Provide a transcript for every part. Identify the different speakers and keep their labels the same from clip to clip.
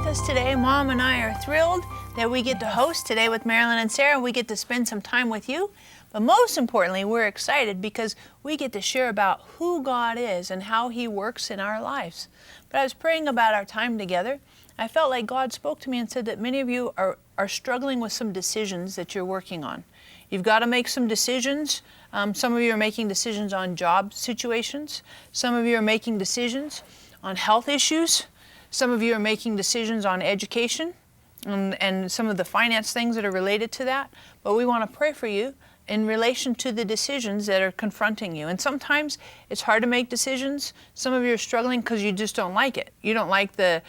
Speaker 1: with us today. Mom and I are thrilled that we get to host today with Marilyn and Sarah. We get to spend some time with you. But most importantly, we're excited because we get to share about who God is and how He works in our lives. But I was praying about our time together. I felt like God spoke to me and said that many of you are struggling with some decisions that you're working on. You've got to make some decisions. Some of you are making decisions on job situations. Some of you are making decisions on health issues. Some of you are making decisions on education and some of the finance things that are related to that. But we want to pray for you in relation to the decisions that are confronting you. And sometimes it's hard to make decisions. Some of you are struggling because you just don't like it. You don't like the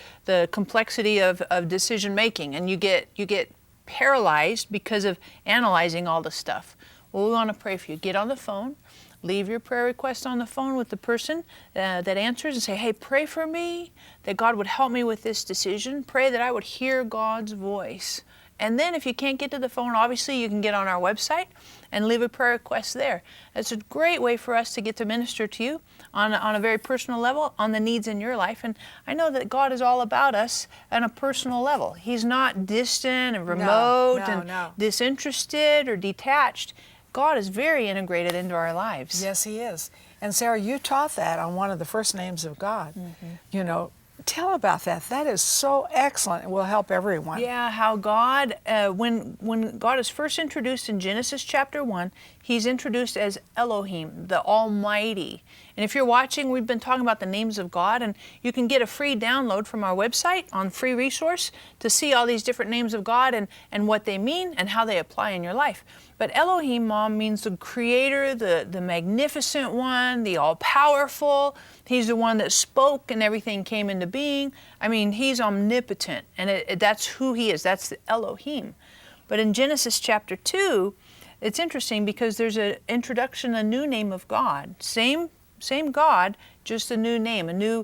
Speaker 1: complexity of decision making, and you get paralyzed because of analyzing all the stuff. Well, we want to pray for you. Get on the phone. Leave your prayer request on the phone with the person that answers and say, hey, pray for me that God would help me with this decision. Pray that I would hear God's voice. And then if you can't get to the phone, obviously you can get on our website and leave a prayer request there. It's a great way for us to get to minister to you on a very personal level on the needs in your life. And I know that God is all about us on a personal level. He's not distant and remote disinterested or detached. God is very integrated into our lives.
Speaker 2: Yes, He is. And Sarah, you taught that on one of the first names of God. Mm-hmm. You know, tell about that. That is so excellent. It will help everyone.
Speaker 1: Yeah, how God, when God is first introduced in Genesis chapter 1, He's introduced as Elohim, the Almighty. And if you're watching, we've been talking about the names of God, and you can get a free download from our website on free resource to see all these different names of God and what they mean and how they apply in your life. But Elohim, Mom, means the creator, the magnificent one, the all-powerful. He's the one that spoke and everything came into being. I mean, He's omnipotent, and that's who He is. That's the Elohim. But in Genesis chapter 2, it's interesting because there's an introduction, a new name of God. Same God, just a new name, a new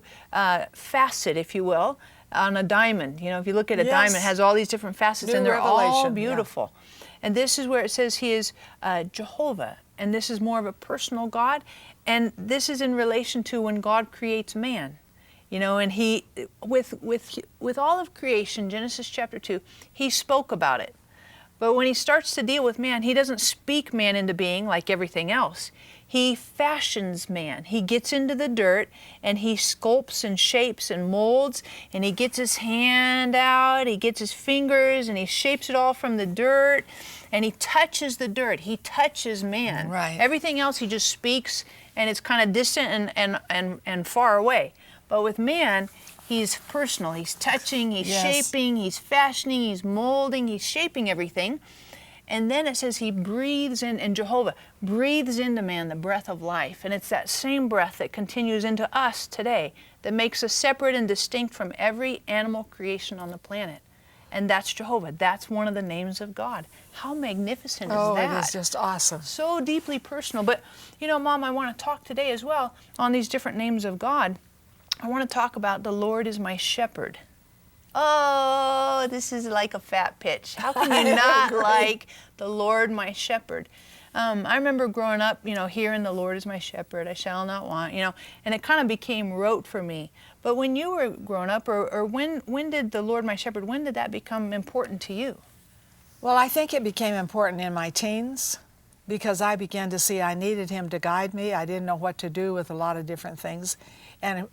Speaker 1: facet, if you will, on a diamond. You know, if you look at a diamond, it has all these different facets, and they're all beautiful. Yeah. And this is where it says He is Jehovah, and this is more of a personal God, and this is in relation to when God creates man. You know, and He, with all of creation, Genesis chapter 2, He spoke about it. But when He starts to deal with man, He doesn't speak man into being like everything else. He fashions man. He gets into the dirt and He sculpts and shapes and molds, and He gets His hand out, He gets His fingers, and He shapes it all from the dirt, and He touches the dirt. He touches man.
Speaker 2: Right.
Speaker 1: Everything else He just speaks, and it's kind of distant and far away. But with man, He's personal. He's touching, He's shaping, He's fashioning, He's molding, He's shaping everything. And then it says He breathes in, and Jehovah breathes into man the breath of life. And it's that same breath that continues into us today that makes us separate and distinct from every animal creation on the planet. And that's Jehovah. That's one of the names of God. How magnificent is that?
Speaker 2: Oh, it is just awesome.
Speaker 1: So deeply personal. But, you know, Mom, I want to talk today as well on these different names of God. I want to talk about the Lord is my shepherd. Oh, this is like a fat pitch. How can you not like the Lord my shepherd? I remember growing up, you know, hearing the Lord is my shepherd, I shall not want, you know, and it kind of became rote for me. But when you were growing up, or when did the Lord my shepherd, when did that become important to you?
Speaker 2: Well, I think it became important in my teens because I began to see I needed Him to guide me. I didn't know what to do with a lot of different things. And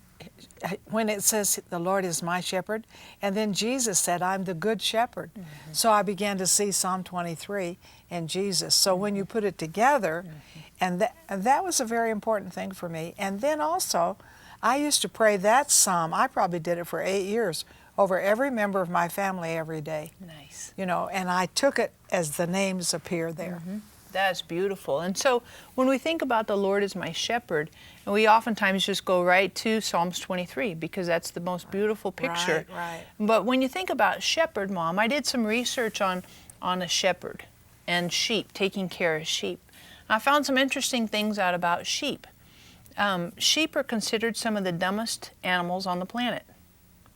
Speaker 2: when it says the Lord is my shepherd, and then Jesus said, I'm the good shepherd. Mm-hmm. So I began to see Psalm 23 in Jesus. So when you put it together, and that was a very important thing for me. And then also, I used to pray that psalm. I probably did it for 8 years over every member of my family every day.
Speaker 1: Nice.
Speaker 2: You know, and I took it as the names appear there.
Speaker 1: Mm-hmm. That's beautiful. And so when we think about the Lord as my shepherd, and we oftentimes just go right to Psalms 23 because that's the most beautiful picture.
Speaker 2: Right.
Speaker 1: But when you think about shepherd, Mom, I did some research on a shepherd and sheep, taking care of sheep. I found some interesting things out about sheep. Sheep are considered some of the dumbest animals on the planet.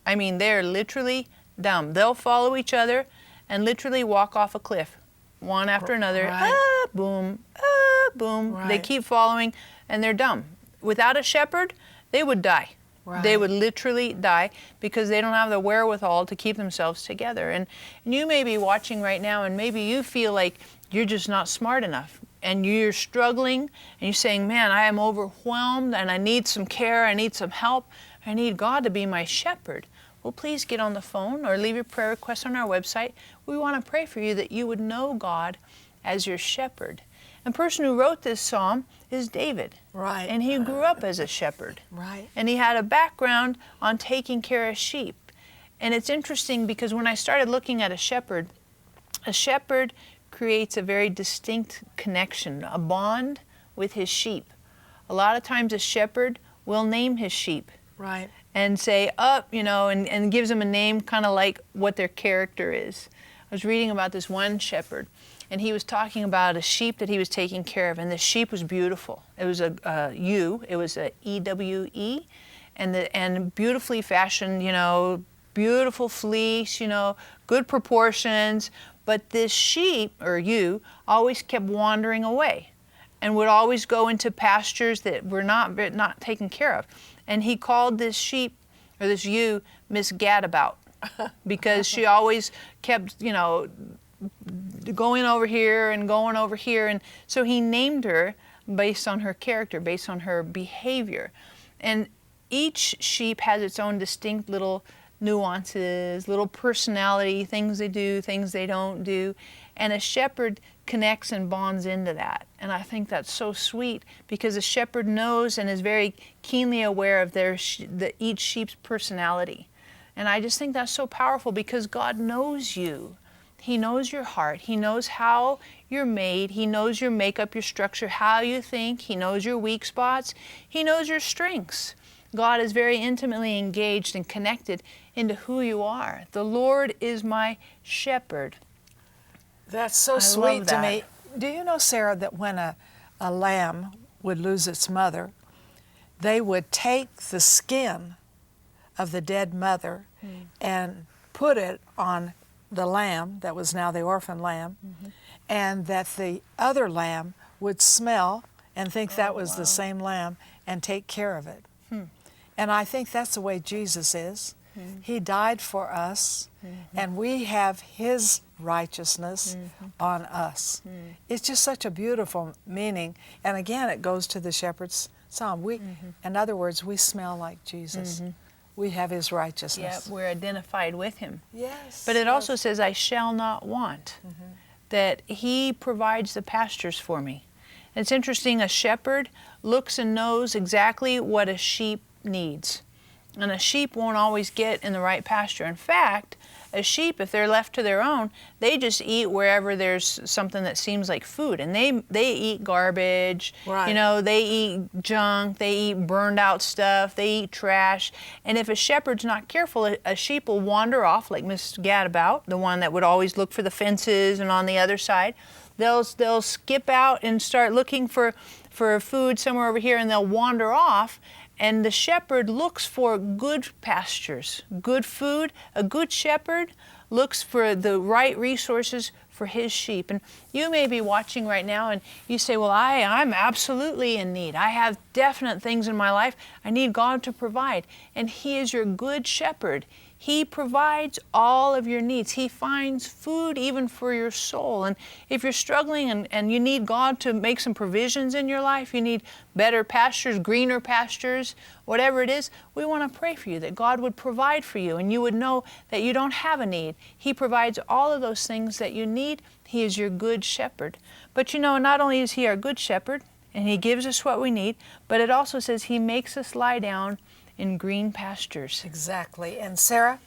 Speaker 1: I mean, they're literally dumb. They'll follow each other and literally walk off a cliff, one after another.
Speaker 2: Right.
Speaker 1: Boom, boom.
Speaker 2: Right.
Speaker 1: They keep following, and they're dumb. Without a shepherd, they would die.
Speaker 2: Right.
Speaker 1: They would literally die because they don't have the wherewithal to keep themselves together. And you may be watching right now, and maybe you feel like you're just not smart enough, and you're struggling, and you're saying, man, I am overwhelmed, and I need some care, I need some help, I need God to be my shepherd. Well, please get on the phone or leave your prayer request on our website. We want to pray for you that you would know God as your shepherd. And the person who wrote this psalm is David.
Speaker 2: Right.
Speaker 1: And he grew up as a shepherd.
Speaker 2: Right.
Speaker 1: And he had a background on taking care of sheep. And it's interesting because when I started looking at a shepherd creates a very distinct connection, a bond with his sheep. A lot of times a shepherd will name his sheep.
Speaker 2: Right.
Speaker 1: And say, up, and gives them a name kind of like what their character is. I was reading about this one shepherd, and he was talking about a sheep that he was taking care of, and the sheep was beautiful. It was a ewe, it was a EWE, and beautifully fashioned, beautiful fleece, good proportions, but this sheep, or ewe, always kept wandering away and would always go into pastures that were not taken care of. And he called this sheep, or this ewe, Miss Gadabout, because she always kept, going over here and going over here. And so he named her based on her character, based on her behavior. And each sheep has its own distinct little nuances, little personality, things they do, things they don't do. And a shepherd connects and bonds into that. And I think that's so sweet because a shepherd knows and is very keenly aware of each sheep's personality. And I just think that's so powerful because God knows you. He knows your heart. He knows how you're made. He knows your makeup, your structure, how you think. He knows your weak spots. He knows your strengths. God is very intimately engaged and connected into who you are. The Lord is my shepherd.
Speaker 2: That's so sweet to me. Do you know, Sarah, that when a lamb would lose its mother, they would take the skin of the dead mother and put it on the lamb that was now the orphan lamb, and that the other lamb would smell and think that was the same lamb and take care of it. And I think that's the way Jesus is. He died for us, and we have His righteousness on us. It's just such a beautiful meaning. And again, it goes to the shepherd's psalm. In other words, we smell like Jesus. We have His righteousness.
Speaker 1: Yeah, we're identified with Him.
Speaker 2: Yes.
Speaker 1: But it also says, I shall not want, that He provides the pastures for me. And it's interesting, a shepherd looks and knows exactly what a sheep needs. And a sheep won't always get in the right pasture. In fact, a sheep, if they're left to their own, they just eat wherever there's something that seems like food. And they eat garbage, they eat junk, they eat burned out stuff, they eat trash. And if a shepherd's not careful, a sheep will wander off, like Miss Gadabout, the one that would always look for the fences and on the other side. They'll skip out and start looking for food somewhere over here, and they'll wander off. And the shepherd looks for good pastures, good food. A good shepherd looks for the right resources for his sheep. And you may be watching right now and you say, well, I'm absolutely in need. I have definite things in my life I need God to provide. And He is your good shepherd. He provides all of your needs. He finds food even for your soul. And if you're struggling and you need God to make some provisions in your life, you need better pastures, greener pastures, whatever it is, we want to pray for you that God would provide for you and you would know that you don't have a need. He provides all of those things that you need. He is your good shepherd. But not only is He our good shepherd and He gives us what we need, but it also says He makes us lie down in green pastures.
Speaker 2: Exactly. And Sarah,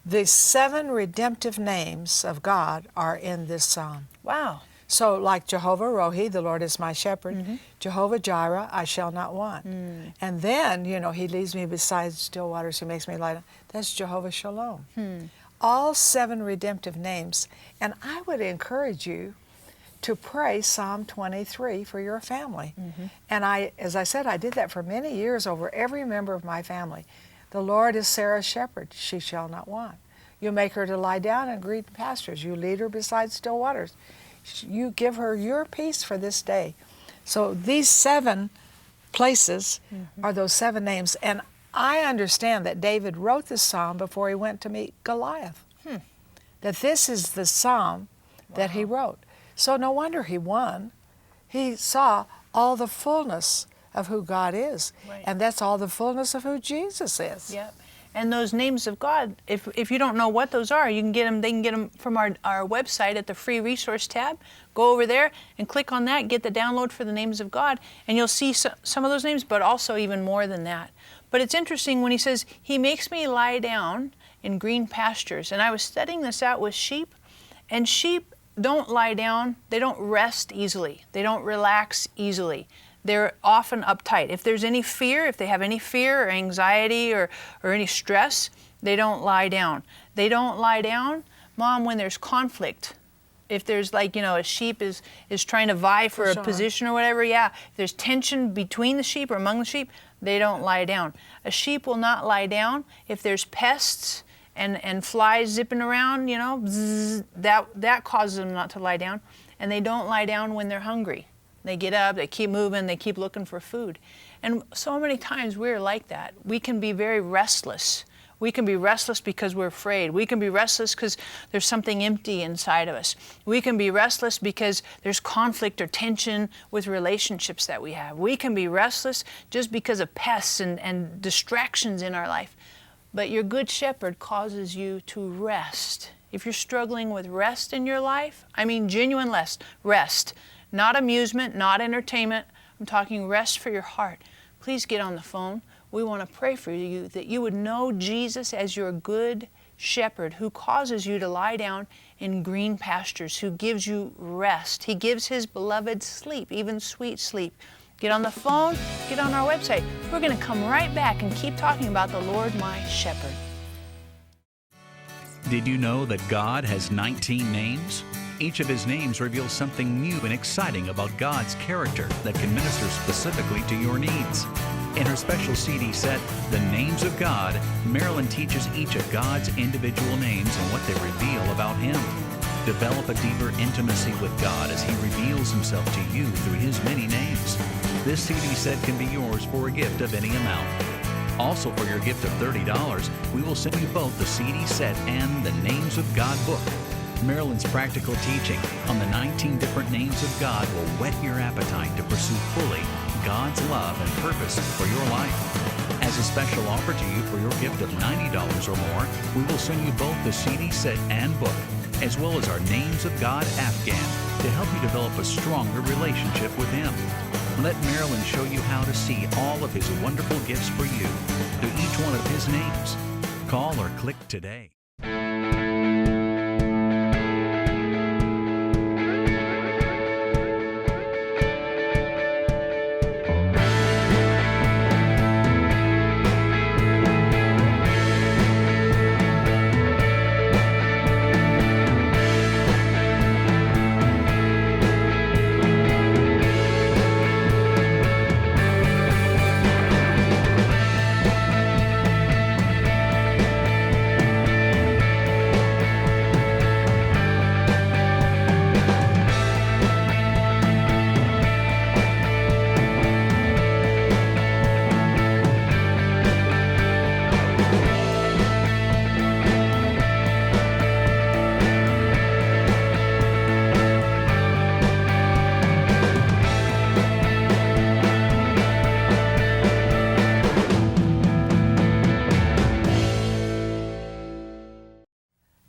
Speaker 2: the 7 redemptive names of God are in this psalm.
Speaker 1: Wow.
Speaker 2: So like Jehovah Rohi, the Lord is my shepherd. Jehovah Jireh, I shall not want. And then, He leads me beside still waters, He makes me lie down. That's Jehovah Shalom. All 7 redemptive names. And I would encourage you to pray Psalm 23 for your family. And as I said, I did that for many years over every member of my family. The Lord is Sarah's shepherd, she shall not want. You make her to lie down in green pastures. You lead her beside still waters. You give her your peace for this day. So these 7 places are those 7 names. And I understand that David wrote this psalm before he went to meet Goliath. That this is the psalm that he wrote. So no wonder he won. He saw all the fullness of who God is.
Speaker 1: Right.
Speaker 2: And that's all the fullness of who Jesus is.
Speaker 1: Yep. And those names of God, if you don't know what those are, you can get them. They can get them from our website at the free resource tab. Go over there and click on that, get the download for the names of God, and you'll see some of those names, but also even more than that. But it's interesting when he says, he makes me lie down in green pastures. And I was studying this out with sheep, and sheep don't lie down. They don't rest easily. They don't relax easily. They're often uptight. If there's any fear, if they have any fear or anxiety or any stress, they don't lie down. They don't lie down, Mom, when there's conflict. If there's a sheep is trying to vie for a position or whatever, if there's tension between the sheep or among the sheep, they don't lie down. A sheep will not lie down if there's pests and flies zipping around, bzzz, that causes them not to lie down. And they don't lie down when they're hungry. They get up, they keep moving, they keep looking for food. And so many times we're like that. We can be very restless. We can be restless because we're afraid. We can be restless because there's something empty inside of us. We can be restless because there's conflict or tension with relationships that we have. We can be restless just because of pests and distractions in our life. But your good shepherd causes you to rest. If you're struggling with rest in your life, I mean genuine rest. Not amusement, not entertainment. I'm talking rest for your heart. Please get on the phone. We want to pray for you that you would know Jesus as your good shepherd who causes you to lie down in green pastures, who gives you rest. He gives his beloved sleep, even sweet sleep. Get on the phone, get on our website. We're going to come right back and keep talking about the Lord my shepherd.
Speaker 3: Did you know that God has 19 names? Each of his names reveals something new and exciting about God's character that can minister specifically to your needs. In her special CD set, The Names of God, Marilyn teaches each of God's individual names and what they reveal about him. Develop a deeper intimacy with God as he reveals himself to you through his many names. This CD set can be yours for a gift of any amount. Also, for your gift of $30, we will send you both the CD set and the Names of God book. Marilyn's practical teaching on the 19 different names of God will whet your appetite to pursue fully God's love and purpose for your life. As a special offer to you for your gift of $90 or more, we will send you both the CD set and book, as well as our Names of God Afghan to help you develop a stronger relationship with him. Let Marilyn show you how to see all of his wonderful gifts for you through each one of his names. Call or click today.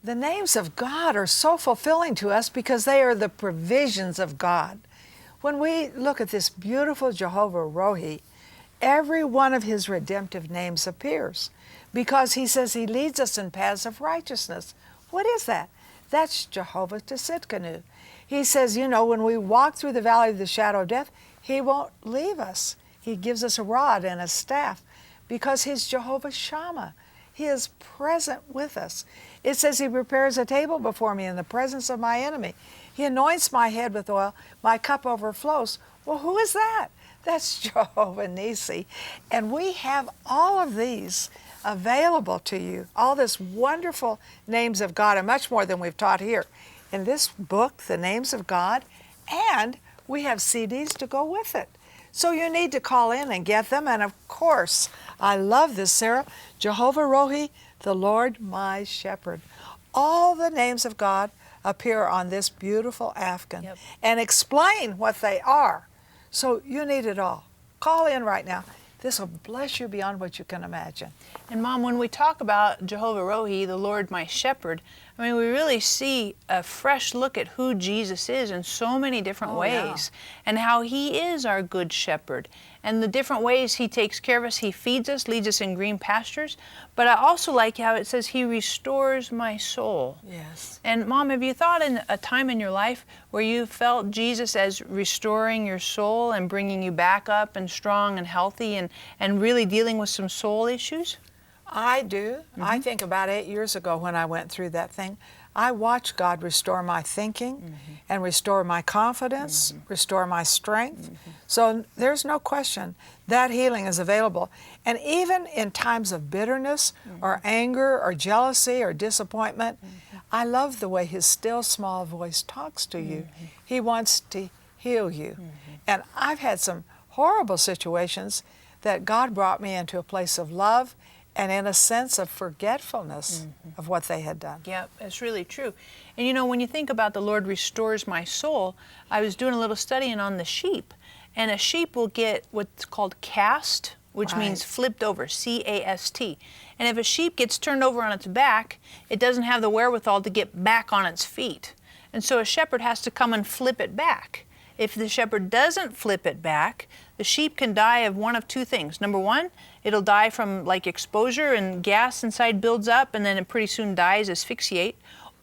Speaker 2: The names of God are so fulfilling to us because they are the provisions of God. When we look at this beautiful Jehovah Rohi, every one of his redemptive names appears because he says he leads us in paths of righteousness. What is that? That's Jehovah Tsidkenu. He says, when we walk through the valley of the shadow of death, he won't leave us. He gives us a rod and a staff because he's Jehovah Shammah. He is present with us. It says he prepares a table before me in the presence of my enemy. He anoints my head with oil. My cup overflows. Well, who is that? That's Jehovah Nissi. And we have all of these available to you, all this wonderful names of God, and much more than we've taught here in this book, The Names of God, and we have CDs to go with it. So you need to call in and get them. And of course, I love this, Sarah. Jehovah Rohi, the Lord my shepherd. All the names of God appear on this beautiful afghan and explain what they are. So you need it all. Call in right now. This will bless you beyond what you can imagine.
Speaker 1: And Mom, when we talk about Jehovah Rohi, the Lord my shepherd, I mean, we really see a fresh look at who Jesus is in so many different ways, and how he is our good shepherd, and the different ways he takes care of us. He feeds us, leads us in green pastures. But I also like how it says he restores my soul.
Speaker 2: Yes.
Speaker 1: And Mom, have you thought in a time in your life where you felt Jesus as restoring your soul and bringing you back up and strong and healthy and really dealing with some soul issues?
Speaker 2: I do. I think about 8 years ago when I went through that thing, I watched God restore my thinking and restore my confidence, restore my strength. So there's no question that healing is available. And even in times of bitterness or anger or jealousy or disappointment, I love the way his still small voice talks to you. He wants to heal you. And I've had some horrible situations that God brought me into a place of love and in a sense of forgetfulness of what they had done.
Speaker 1: Yeah, that's really true. And you know, when you think about the Lord restores my soul, I was doing a little studying on the sheep, and a sheep will get what's called cast, which means flipped over, C-A-S-T. And if a sheep gets turned over on its back, it doesn't have the wherewithal to get back on its feet. And so a shepherd has to come and flip it back. If the shepherd doesn't flip it back, the sheep can die of one of two things. Number one, it'll die from like exposure and gas inside builds up and then it pretty soon dies, asphyxiate.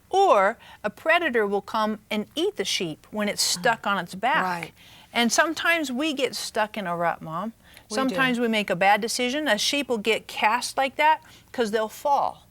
Speaker 1: Or a predator will come and eat the sheep when it's stuck on its back.
Speaker 2: Right.
Speaker 1: And sometimes we get stuck in a rut, Mom. Sometimes we make a bad decision. A sheep will get cast like that because they'll fall.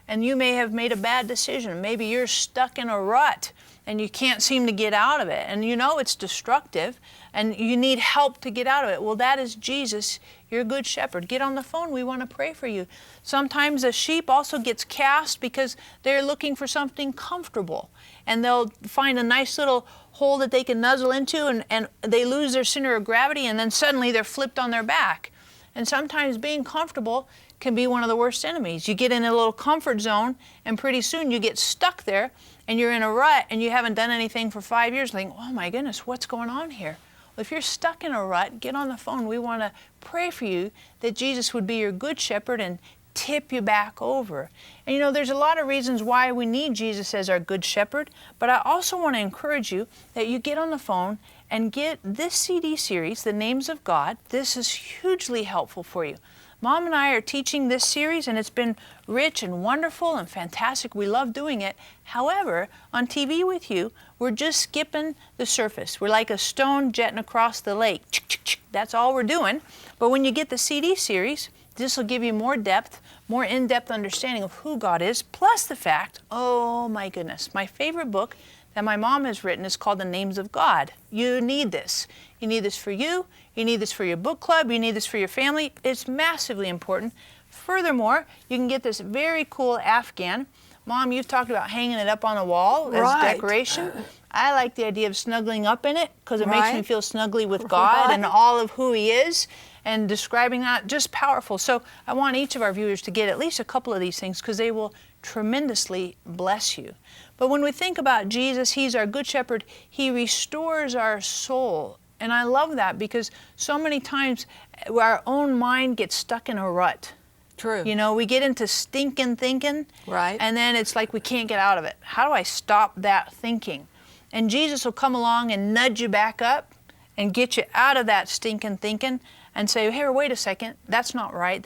Speaker 1: And you may have made a bad decision. Maybe you're stuck in a rut and you can't seem to get out of it. And you know it's destructive and you need help to get out of it. Well, that is Jesus, your good shepherd. Get on the phone. We want to pray for you. Sometimes a sheep also gets cast because they're looking for something comfortable. And they'll find a nice little hole that they can nuzzle into and they lose their center of gravity and then suddenly they're flipped on their back. And sometimes being comfortable can be one of the worst enemies. You get in a little comfort zone and pretty soon you get stuck there and you're in a rut and you haven't done anything for 5 years, thinking, oh my goodness, what's going on here? Well, if you're stuck in a rut, get on the phone. We want to pray for you that Jesus would be your good shepherd and tip you back over. And you know, there's a lot of reasons why we need Jesus as our good shepherd, but I also want to encourage you that you get on the phone and get this CD series, The Names of God. This is hugely helpful for you. Mom and I are teaching this series and it's been rich and wonderful and fantastic. We love doing it. However, on TV with you, we're just skipping the surface. We're like a stone jetting across the lake. That's all we're doing. But when you get the CD series, this will give you more depth, more in-depth understanding of who God is, plus the fact, oh my goodness, my favorite book that my mom has written is called The Names of God. You need this. You need this for you. You need this for your book club. You need this for your family. It's massively important. Furthermore, you can get this very cool Afghan. Mom, you've talked about hanging it up on a wall as decoration. I like the idea of snuggling up in it because it makes me feel snugly with God and all of who He is, and describing that, just powerful. So I want each of our viewers to get at least a couple of these things because they will tremendously bless you. But when we think about Jesus, He's our good shepherd. He restores our soul. And I love that because so many times our own mind gets stuck in a rut.
Speaker 2: True.
Speaker 1: You know, we get into stinking thinking.
Speaker 2: Right.
Speaker 1: And then it's like we can't get out of it. How do I stop that thinking? And Jesus will come along and nudge you back up and get you out of that stinking thinking and say, hey, wait a second, that's not right.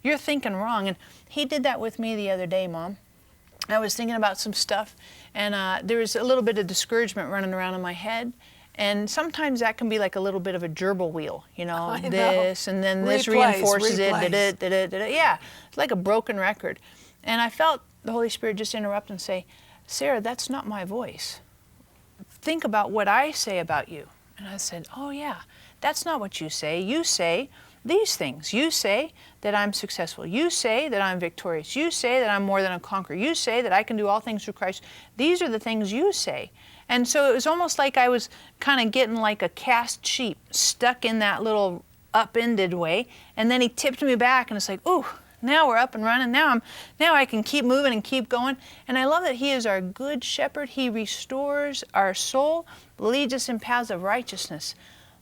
Speaker 1: You're thinking wrong. And He did that with me the other day, Mom. I was thinking about some stuff and there was a little bit of discouragement running around in my head. And sometimes that can be like a little bit of a gerbil wheel, you know, this and then this reinforces it. Yeah, it's like a broken record. And I felt the Holy Spirit just interrupt and say, Sarah, that's not my voice. Think about what I say about you. And I said, oh yeah, that's not what you say. You say these things. You say that I'm successful. You say that I'm victorious. You say that I'm more than a conqueror. You say that I can do all things through Christ. These are the things you say. And so it was almost like I was kind of getting like a cast sheep stuck in that little upended way. And then he tipped me back and it's like, ooh, now we're up and running. Now I can keep moving and keep going. And I love that he is our good shepherd. He restores our soul, leads us in paths of righteousness.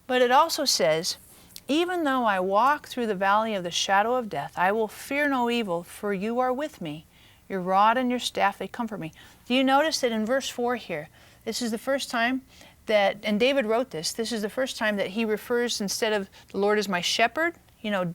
Speaker 1: But it also says, even though I walk through the valley of the shadow of death, I will fear no evil, for you are with me. Your rod and your staff, they comfort me. Do you notice that in verse 4 here, this is the first time that, and David wrote this is the first time that he refers, instead of the Lord as my shepherd,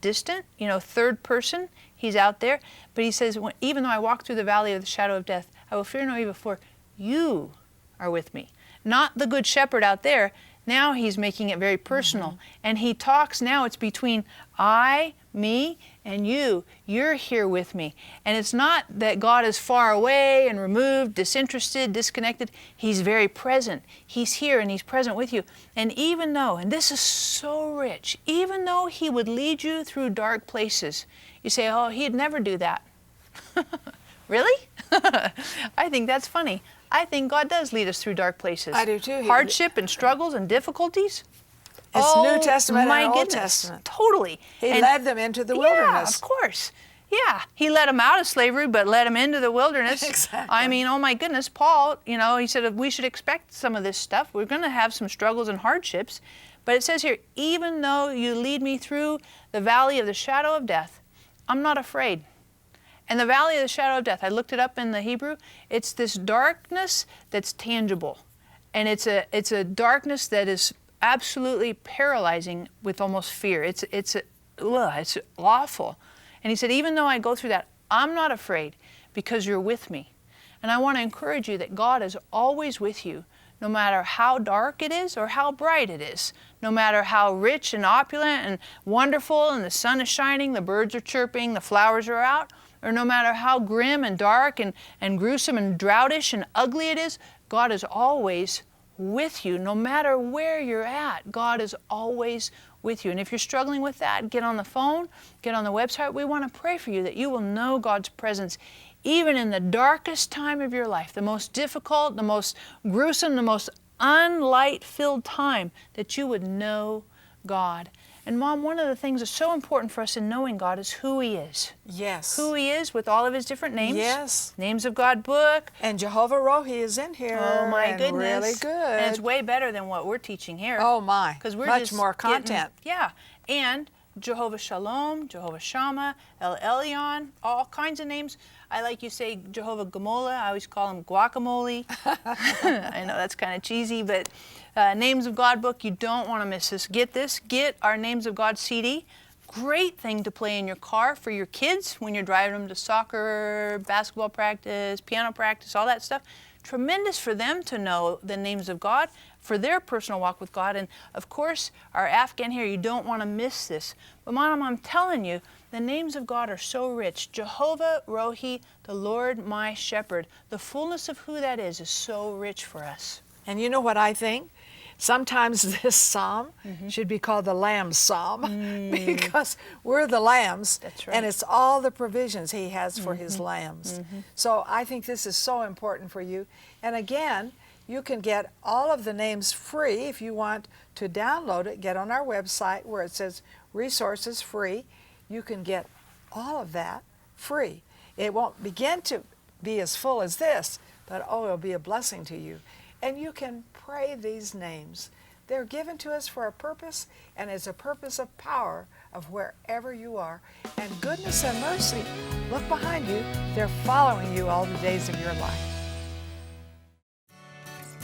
Speaker 1: distant, third person, he's out there. But he says, even though I walk through the valley of the shadow of death, I will fear no evil, for you are with me. Not the good shepherd out there. Now he's making it very personal. And he talks now, it's between I, me, and you. You're here with me. And it's not that God is far away and removed, disinterested, disconnected. He's very present. He's here and he's present with you. And even though, and this is so rich, even though he would lead you through dark places, you say, oh, he'd never do that. Really? I think that's funny. I think God does lead us through dark places.
Speaker 2: I do too.
Speaker 1: Hardship and struggles and difficulties.
Speaker 2: It's New Testament
Speaker 1: my
Speaker 2: and Old
Speaker 1: goodness.
Speaker 2: Testament.
Speaker 1: Totally.
Speaker 2: He led them into the wilderness.
Speaker 1: Yeah, of course. Yeah, he led them out of slavery, but led them into the wilderness.
Speaker 2: Exactly.
Speaker 1: I mean, oh my goodness, Paul, he said we should expect some of this stuff. We're going to have some struggles and hardships. But it says here, even though you lead me through the valley of the shadow of death, I'm not afraid. And the valley of the shadow of death, I looked it up in the Hebrew, it's this darkness that's tangible. And it's a darkness that is absolutely paralyzing with almost fear. It's awful. And he said, even though I go through that, I'm not afraid because you're with me. And I want to encourage you that God is always with you, no matter how dark it is or how bright it is, no matter how rich and opulent and wonderful and the sun is shining, the birds are chirping, the flowers are out, or no matter how grim and dark and gruesome and droughtish and ugly it is, God is always with you. No matter where you're at, God is always with you. And if you're struggling with that, get on the phone, get on the website. We want to pray for you that you will know God's presence even in the darkest time of your life, the most difficult, the most gruesome, the most unlight-filled time, that you would know God. And Mom, one of the things that's so important for us in knowing God is who He is.
Speaker 2: Yes.
Speaker 1: Who He is with all of His different names.
Speaker 2: Yes.
Speaker 1: Names of God book.
Speaker 2: And Jehovah Rohi is in here.
Speaker 1: Oh my goodness.
Speaker 2: Really good.
Speaker 1: And it's way better than what we're teaching here.
Speaker 2: Oh my.
Speaker 1: Because we're
Speaker 2: much
Speaker 1: just
Speaker 2: more content.
Speaker 1: Yeah. And Jehovah Shalom, Jehovah Shammah, El Elyon, all kinds of names. I like you say Jehovah Gamola. I always call him guacamole. I know that's kind of cheesy, but Names of God book, you don't want to miss this. Get this. Get our Names of God CD. Great thing to play in your car for your kids when you're driving them to soccer, basketball practice, piano practice, all that stuff. Tremendous for them to know the names of God for their personal walk with God. And of course, our Afghan here, you don't want to miss this. But Mom, I'm telling you, the names of God are so rich. Jehovah Rohi, the Lord my shepherd. The fullness of who that is so rich for us.
Speaker 2: And you know what I think? Sometimes this psalm should be called the Lamb's Psalm because we're the lambs.
Speaker 1: That's right.
Speaker 2: And it's all the provisions He has for His lambs. So I think this is so important for you. And again, you can get all of the names free. If you want to download it, get on our website where it says resources free. You can get all of that free. It won't begin to be as full as this, but oh, it'll be a blessing to you. And you can pray these names. They're given to us for a purpose, and it's a purpose of power of wherever you are. And goodness and mercy, look behind you. They're following you all the days of your life.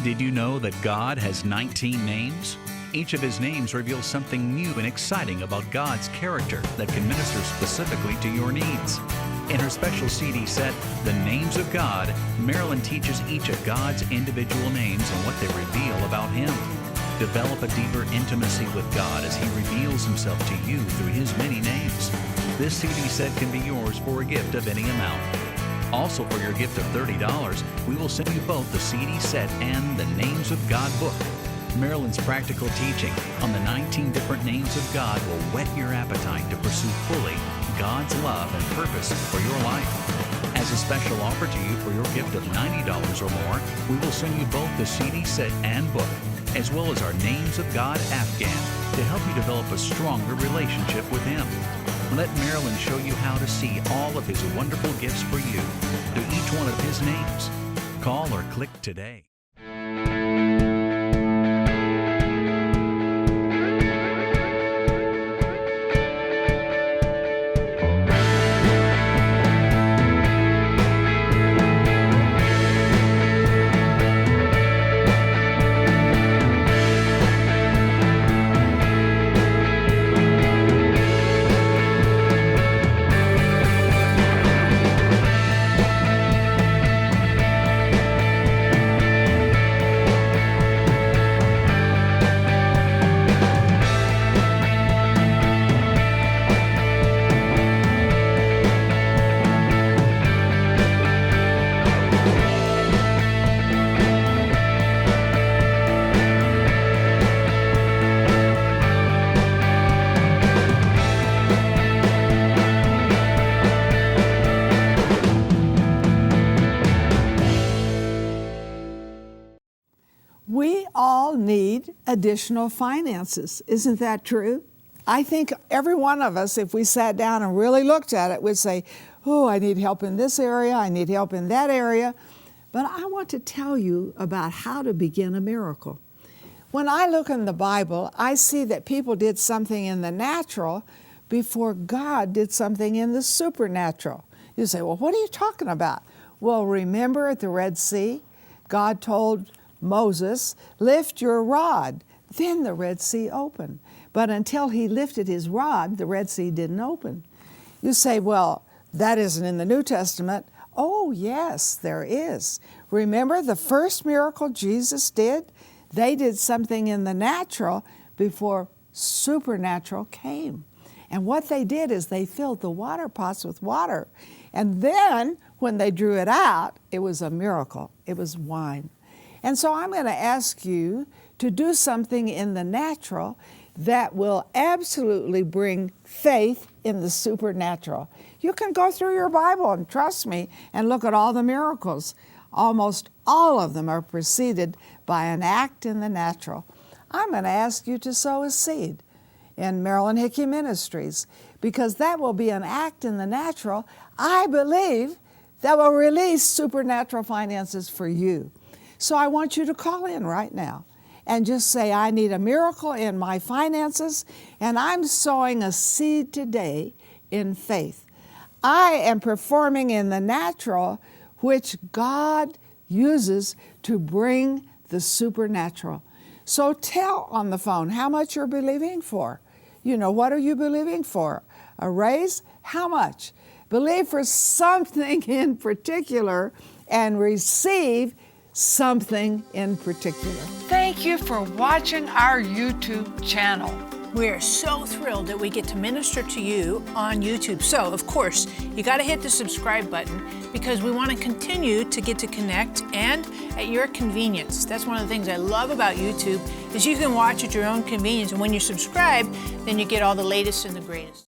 Speaker 3: Did you know that God has 19 names? Each of His names reveals something new and exciting about God's character that can minister specifically to your needs. In her special CD set, The Names of God, Marilyn teaches each of God's individual names and what they reveal about Him. Develop a deeper intimacy with God as He reveals Himself to you through His many names. This CD set can be yours for a gift of any amount. Also, for your gift of $30, we will send you both the CD set and the Names of God book. Marilyn's practical teaching on the 19 different names of God will whet your appetite to pursue fully God's love and purpose for your life. As As a special offer to you for your gift of $90 or more, we will send you both the CD set and book, as well as our Names of God Afghan to help you develop a stronger relationship with Him. Let Marilyn show you how to see all of His wonderful gifts for you to each one of His names. Call or click today.
Speaker 2: We all need additional finances. Isn't that true? I think every one of us, if we sat down and really looked at it, would say, oh, I need help in this area, I need help in that area. But I want to tell you about how to begin a miracle. When I look in the Bible, I see that people did something in the natural before God did something in the supernatural. You say, well, what are you talking about? Well, remember at the Red Sea, God told Moses, lift your rod. Then the Red Sea opened. But until he lifted his rod, the Red Sea didn't open. You say, well, that isn't in the New Testament. Oh, yes, there is. Remember the first miracle Jesus did? They did something in the natural before supernatural came. And what they did is they filled the water pots with water. And then when they drew it out, it was a miracle. It was wine. And so I'm going to ask you to do something in the natural that will absolutely bring faith in the supernatural. You can go through your Bible and trust me and look at all the miracles. Almost all of them are preceded by an act in the natural. I'm going to ask you to sow a seed in Marilyn Hickey Ministries because that will be an act in the natural, I believe, that will release supernatural finances for you. So I want you to call in right now and just say, I need a miracle in my finances, and I'm sowing a seed today in faith. I am performing in the natural, which God uses to bring the supernatural. So tell on the phone how much you're believing for. You know, what are you believing for? A raise? How much? Believe for something in particular and receive something in particular.
Speaker 4: Thank you for watching our YouTube channel.
Speaker 1: We are so thrilled that we get to minister to you on YouTube. So, of course, you got to hit the subscribe button because we want to continue to get to connect and at your convenience. That's one of the things I love about YouTube is you can watch at your own convenience. And when you subscribe, then you get all the latest and the greatest.